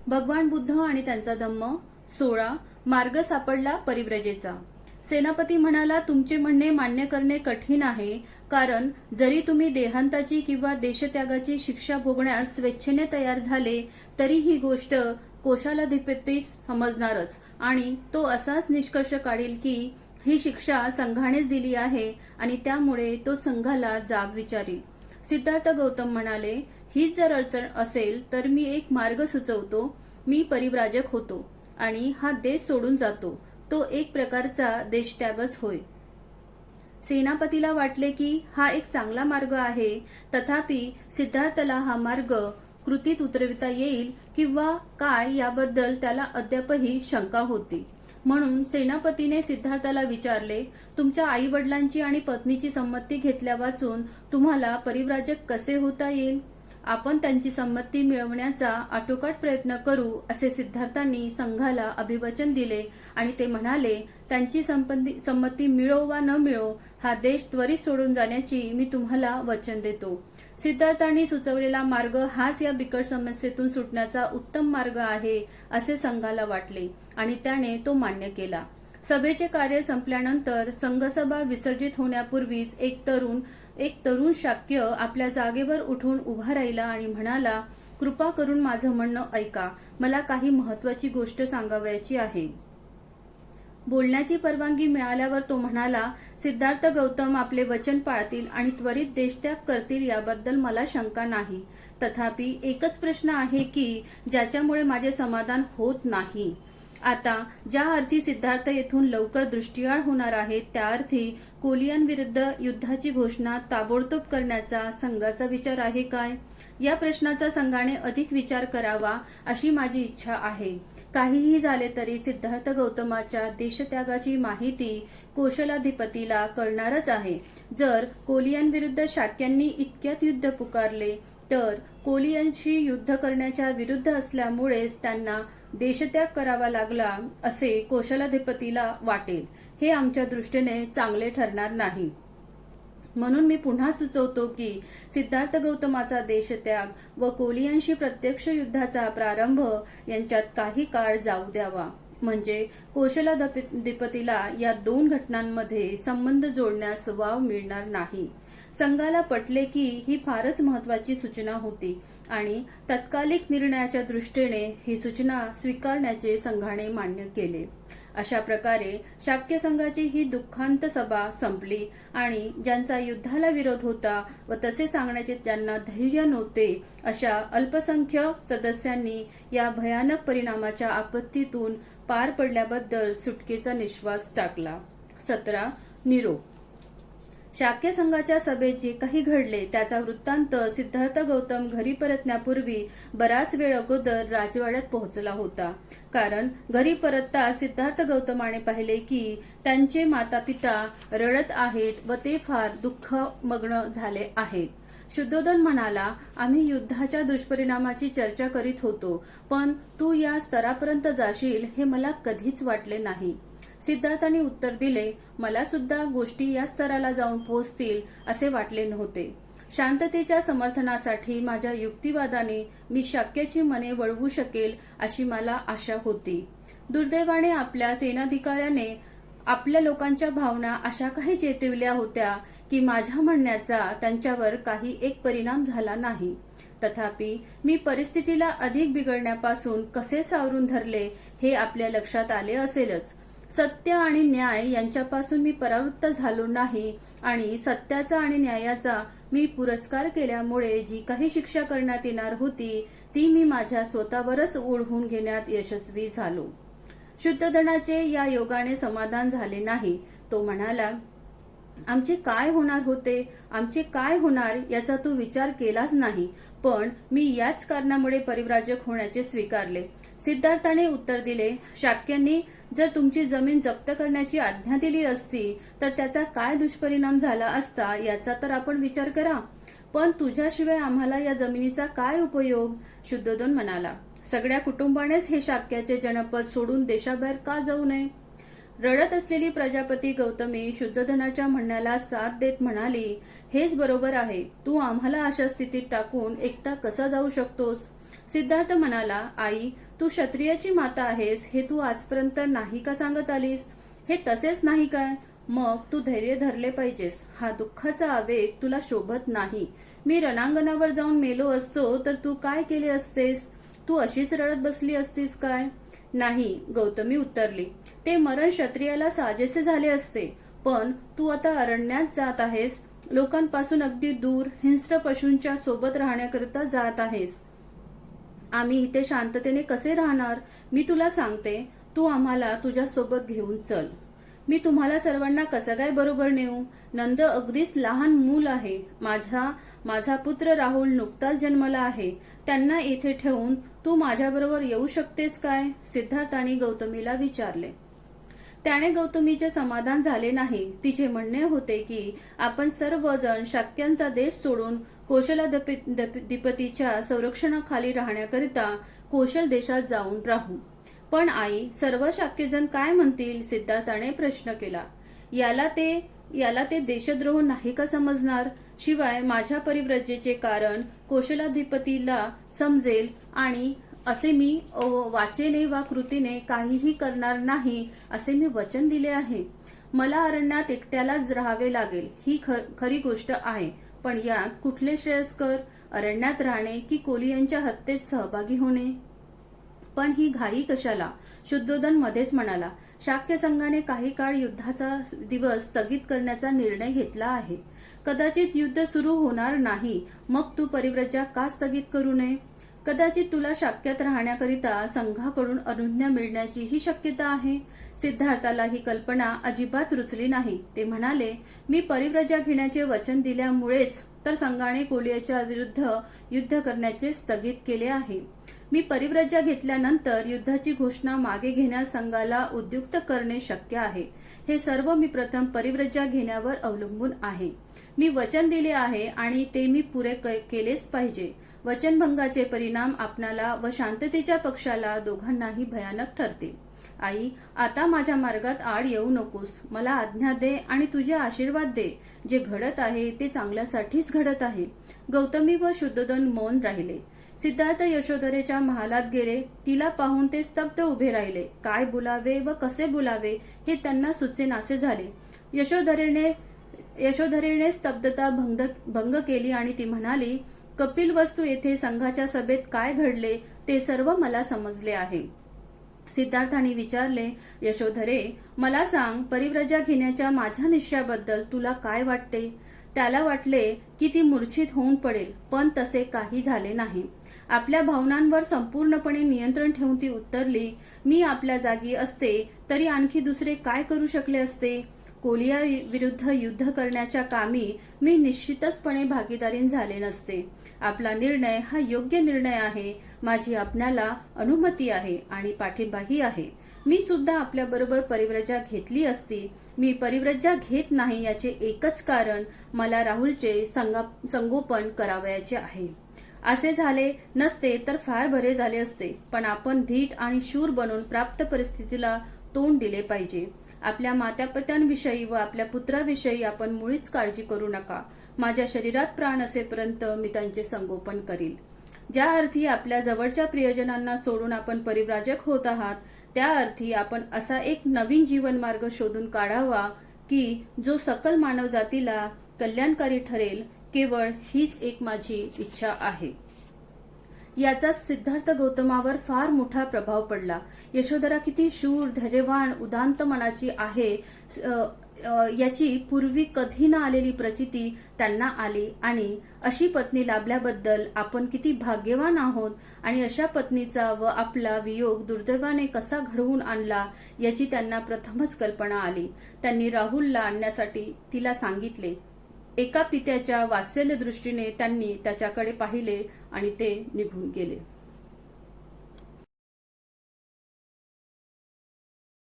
भगवान बुद्ध आणि त्यांचा धम्म 16. मार्ग सापडला परिव्रजेचा. सेनापती म्हणाला, तुमचे म्हणणे मान्य करणे कठीण आहे, कारण जरी तुम्ही देहांताची किंवा देशत्यागाची शिक्षा भोगण्यास स्वेच्छेने तयार झाले तरी ही गोष्ट कोशालाधिपतीस समजणारच आणि तो असाच निष्कर्ष काढील की ही शिक्षा संघानेच दिली आहे आणि त्यामुळे तो संघाला जाब विचारील. सिद्धार्थ गौतम म्हणाले, हीच जर अडचण असेल तर मी एक मार्ग सुचवतो. मी परिव्राजक होतो आणि हा देश सोडून जातो. तो एक प्रकारचा देशत्यागच होय. सेनापतीला वाटले की हा एक चांगला मार्ग आहे, तथापि सिद्धार्थला हा मार्ग कृतीत उतरविता येईल किंवा काय याबद्दल त्याला अद्यापही शंका होती. म्हणून सेनापतीने सिद्धार्थाला विचारले, तुमच्या आई वडिलांची आणि पत्नीची संमती घेतल्या वाचून तुम्हाला परिव्राजक कसे होता येईल? आपण त्यांची संमती मिळवण्याचा आटोकाट प्रयत्न करू, असे सिद्धार्थांनी संघाला अभिवचन दिले आणि ते म्हणाले, त्यांची संमती मिळो वा न मिळो, हा देश त्वरित सोडून जाण्याची मी तुम्हाला वचन देतो. सिद्धार्थांनी सुचवलेला मार्ग हाच या बिकट समस्येतून सुटण्याचा उत्तम मार्ग आहे, असे संघाला वाटले आणि त्याने तो मान्य केला. सभेचे कार्य संपल्यानंतर संघसभा विसर्जित होण्यापूर्वीच एक तरुण शाक्य आपल्या जागेवर उठून उभा राहिला आणि म्हणाला, कृपा करून माझं म्हणणं ऐका. मला काही महत्वाची गोष्ट सांगावयाची आहे. बोलण्याची परवानगी मिळाल्यावर तो म्हणाला, सिद्धार्थ गौतम आपले वचन पाळतील आणि त्वरित देशत्याग करतील याबद्दल मला शंका नाही. तथापि एकच प्रश्न आहे की ज्याच्यामुळे माझे समाधान होत नाही. आता ज्या अर्थी सिद्धार्थ येथून लवकर दृष्टिआड होणार आहे, त्या अर्थी कोलियनविरुद्ध युद्धाची घोषणा ताबडतोब करण्याचा संघाचा विचार आहे काय? या प्रश्नाचा संघाने अधिक विचार करावा अशी माझी इच्छा आहे. काहीही झाले तरी सिद्धार्थ गौतमाच्या देशत्यागाची माहिती कोशलाधिपतीला कळणारच आहे. जर कोलियनविरुद्ध शाक्यांनी इतक्यात युद्ध पुकारले तर कोलियनशी युद्ध करण्याच्या विरुद्ध असल्यामुळेच त्यांना देशत्याग करावा लागला असे कोशलाधिपतीला वाटेल. हे आमच्या दृष्टीने चांगले ठरणार नाही. म्हणून मी पुन्हा सुचवतो की सिद्धार्थ गौतमाचा देशत्याग व कोलियनशी प्रत्यक्ष युद्धाचा प्रारंभ यांच्यात काही काळ जाऊ द्यावा, म्हणजे कोशलाधिपतीला या दोन घटनांमध्ये संबंध जोडण्यास वाव मिळणार नाही. संघाला पटले की ही फारच महत्वाची सूचना होती आणि तत्कालिक निर्णयाच्या दृष्टीने ही सूचना स्वीकारण्याचे संघाने मान्य केले. अशा प्रकारे शाक्य संघाची ही दुःखांत सभा संपली आणि ज्यांचा युद्धाला विरोध होता व तसे सांगण्याचे ज्यांना धैर्य नव्हते अशा अल्पसंख्य सदस्यांनी या भयानक परिणामाच्या आपत्तीतून पार पडल्याबद्दल सुटकेचा निश्वास टाकला. 17. निरोप. शाक्य संघाच्या सभेत जे काही घडले त्याचा वृत्तांत सिद्धार्थ गौतम घरी परतण्यापूर्वी बराच वेळ अगोदर राजवाड्यात पोहोचला होता. कारण घरी परतता सिद्धार्थ गौतमाने पाहिले की त्यांचे माता पिता रडत आहेत व ते फार दुःखमग्न झाले आहेत. शुद्धोधन म्हणाला, आम्ही युद्धाच्या दुष्परिणामाची चर्चा करीत होतो, पण तू या स्तरापर्यंत जाशील हे मला कधीच वाटले नाही. सिद्धार्थाने उत्तर दिले, मला सुद्धा गोष्टी या स्तराला जाऊन पोहोचतील असे वाटले नव्हते. शांततेच्या समर्थनासाठी माझ्या युक्तिवादाने मी शाक्याची मने वळवू शकेल अशी मला आशा होती. दुर्दैवाने आपल्या सेनाधिकाऱ्याने आपल्या लोकांच्या भावना अशा काही चेतविल्या होत्या की माझ्या म्हणण्याचा त्यांच्यावर काही एक परिणाम झाला नाही. तथापि मी परिस्थितीला अधिक बिघडण्यापासून कसे सावरून धरले हे आपल्या लक्षात आले असेलच. सत्य आणि न्याय यांच्यापासून मी परावृत्त झालो नाही आणि सत्याचा आणि न्यायाचा मी पुरस्कार केल्यामुळे जी काही शिक्षा करण्यात येणार होती ती मी माझ्या स्वतःवरच ओढवून घेण्यात यशस्वी झालो. शुद्धोधनाचे या योगाने समाधान झाले नाही. तो म्हणाला, आमचे काय होणार होते, आमचे काय होणार याचा तू विचार केलाच नाही, पण मी याच कारणामुळे परिव्राजक होण्याचे स्वीकारले. सिद्धार्थाने उत्तर दिले, शाक्यांनी जर तुमची जमीन जप्त करण्याची आज्ञा दिली असती तर त्याचा काय दुष्परिणाम झाला असता याचा तर आपण विचार करा. पण तुझ्याशिवाय आम्हाला या जमिनीचा काय उपयोग? शुद्धोधन म्हणाला, सगळ्या कुटुंबानेच हे शाक्याचे जनपद सोडून देशाबाहेर का जाऊ नये? रडत असलेली प्रजापती गौतमी शुद्धोधनाच्या म्हणण्याला साथ देत म्हणाली, हेच बरोबर आहे. तू आम्हाला अशा स्थितीत टाकून एकटा कसा जाऊ शकतोस? सिद्धार्थ म्हणाला, आई, तू क्षत्रियाची माता आहेस हे तू आजपर्यंत नाही का सांगत आलीस? हे तसेच नाही काय? मग तू धैर्य धरले पाहिजेस. हा दुःखाचा आवेग तुला शोभत नाही. मी रणांगणावर जाऊन मेलो असतो तर तू काय केले असतेस? तू अशीच रडत बसली असतीस काय? नाही, गौतमी उत्तरली. ते मरण क्षत्रियाला साजेसे झाले असते, पण तू आता अरण्यात जात आहेस, लोकांपासून अगदी दूर हिंस्र पशूंच्या सोबत राहण्याकरिता जात आहेस. आम्ही इथे शांततेने कसे राहणार? मी तुला सांगते, तू आम्हाला तुझ्या सोबत घेऊन चल. मी तुम्हाला सर्वांना कसं काय बरोबर नेऊ? नंद अगदीच लहान मूल आहे. माझा पुत्र राहुल नुकताच जन्मला आहे. त्यांना इथे ठेवून तू माझ्याबरोबर येऊ शकतेस काय? सिद्धार्थाने गौतमीला विचारले. त्याने गौतमीचे समाधान झाले नाही. तिचे म्हणणे होते की आपण सर्वजण शाक्यांचा देश सोडून कौशलाधिपतीच्या संरक्षणाखाली राहण्याकरिता कौशल देशात जाऊन राहू. पण आई, सर्व शाक्यजन काय म्हणतील? सिद्धार्थाने प्रश्न केला. याला ते देशद्रोह नाही का समजणार? शिवाय माझ्या परिव्रजेचे कारण कौशलाधिपतीला समजेल आणि असे मी वाचेने वा कृतीने काहीही करणार नाही असे मी वचन दिले आहे. मला अरण्यात एकट्यालाच राहावे लागेल ही खरी गोष्ट आहे, पण यात कुठले श्रेयस्कर, अरण्यात राहणे की कोलियांच्या हत्येत सहभागी होणे? पण ही घाई कशाला? शुद्धोधन मध्येच म्हणाला. शाक्य संघाने काही काळ युद्धाचा दिवस स्थगित करण्याचा निर्णय घेतला आहे. कदाचित युद्ध सुरू होणार नाही, मग तू परिव्रजा का स्थगित करू नये? कदाचित तुला शाक्यात राहण्याकरिता संघाकडून अनुज्ञा मिळण्याचीही शक्यता आहे. सिद्धार्थाला ही कल्पना अजिबात रुचली नाही. ते म्हणाले, मी परिव्रजा घेण्याचे वचन दिल्यामुळेच तर संघाने कोलियाच्या विरुद्ध युद्ध करण्याचे स्थगित केले आहे. मी परिव्रजा घेतल्यानंतर युद्धाची घोषणा मागे घेण्यास संघाला उद्युक्त करणे शक्य आहे. हे सर्व मी प्रथम परिव्रजा घेण्यावर अवलंबून आहे. मी वचन दिले आहे आणि ते मी पुरे केलेच पाहिजे. वचनभंगाचे परिणाम आपणाला व शांततेच्या पक्षाला दोघांनाही भयानक ठरतील. आई, आता माझ्या मार्गात आड येऊ नकोस. मला आज्ञा दे आणि तुझे आशीर्वाद दे. जे घडत आहे ते चांगल्यासाठीच घडत आहे. गौतमी व शुद्धोधन मौन राहिले. सिद्धार्थ यशोधरेच्या महालात गेले. तिला पाहून ते स्तब्ध उभे राहिले. काय बोलावे व कसे बोलावे हे त्यांना सुचेनासे झाले. यशोधरेने स्तब्धता भंग केली आणि ती म्हणाली, कपिलवस्तू येथे संघाच्या सभेत काय घडले ते सर्व मला समजले आहे. सिद्धार्थाने विचारले, यशोधरे, मला सांग, परिव्रजा घेण्याच्या माझ्या निश्चयाबद्दल तुला काय वाटते? त्याला वाटले की ती मूर्छित होऊन पडेल, पण तसे काही झाले नाही. आपल्या भावनांवर संपूर्णपणे नियंत्रण ठेवून ती उत्तरली, मी आपल्या जागी असते तरी आणखी दुसरे काय करू शकले असते? कोलिया विरुद्ध युद्ध करण्याच्या कामी मी निश्चितचपणे भागीदारीन झाले नसते. आपला निर्णय हा योग्य निर्णय आहे. माझी आपणाला अनुमती आहे आणि पाठिंबाही आहे. मी सुद्धा आपल्याबरोबर परिव्रजा घेतली असती. मी परिव्रजा घेत नाही याचे एकच कारण, मला राहुलचे संगोपन करावयाचे आहे. असे झाले नसते तर फार बरे झाले असते, पण आपण धीट आणि शूर बनून प्राप्त परिस्थितीला तोंड दिले पाहिजे. आपल्या मातापित्यांविषयी व आपल्या पुत्राविषयी आपण मुळीच काळजी करू नका. माझ्या शरीरात प्राण असेपर्यंत मी त्यांचे संगोपन करील. ज्या अर्थी आपल्या जवळच्या प्रियजनांना सोडून आपण परिव्राजक होत आहात, त्या अर्थी आपण असा एक नवीन जीवन मार्ग शोधून काढावा की जो सकल मानवजातीला कल्याणकारी ठरेल. केवळ हीच एक माझी इच्छा आहे. याचा सिद्धार्थ गौतमावर फार मोठा प्रभाव पडला. यशोधरा किती शूर, धैर्यवान, उदात्त मनाची आहे याची पूर्वी कधी न आलेली प्रचिती त्यांना आली आणि अशी पत्नी लाभल्याबद्दल आपण किती भाग्यवान आहोत आणि अशा पत्नीचा व आपला वियोग दुर्दैवाने कसा घडवून आणला याची त्यांना प्रथमच कल्पना आली. त्यांनी राहुलला आणण्यासाठी तिला सांगितले. एका पित्याच्या वात्सल्य दृष्टीने त्यांनी त्याच्याकडे पाहिले आणि ते निघून गेले.